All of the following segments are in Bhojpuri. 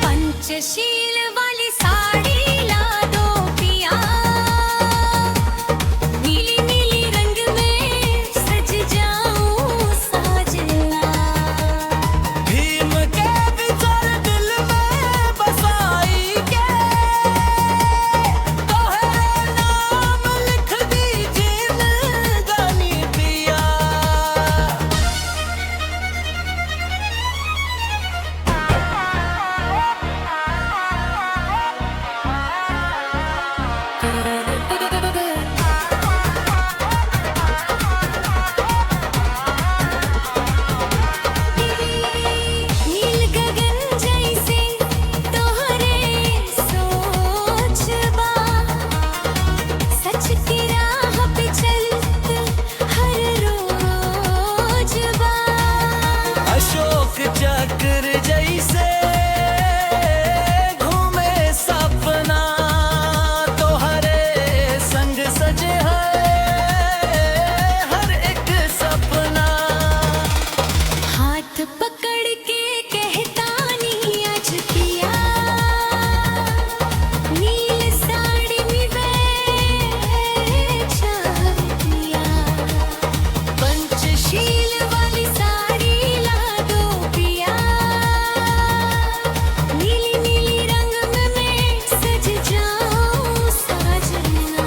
पंचशील वाली साड़ी ला दो पिया, नीली नीली रंग में सज जाऊं साजना। भीम के विचार दिल में बसाई के, तोहरे नाम लिख दी जिंदगानी पिया। नील गगन जैसे तोहरे सोच बा, सच की राह पे चल हर रोज बा। अशोक चक्र जैसे घूमे सपना, तोहरे संग सजे है हर एक सपना। हाथ पकड़ के कहता नी आज पिया, नील साड़ी में बैठा पिया। पंचशील वाली साड़ी ला दो पिया, नीली नीली रंग में मैं सज जाऊं साजना।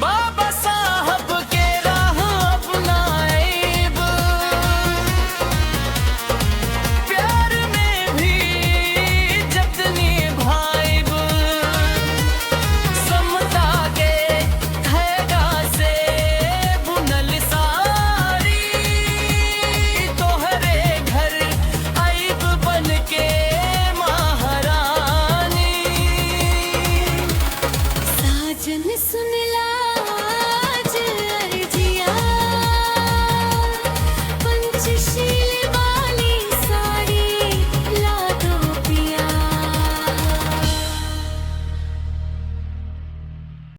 बाबा साहब के राह अपनाएब, प्यार में भी जतनी भाईब। समता के धागा से बुनल सारी, तोहरे घर आईब बन के महारानी। साजन सुन ला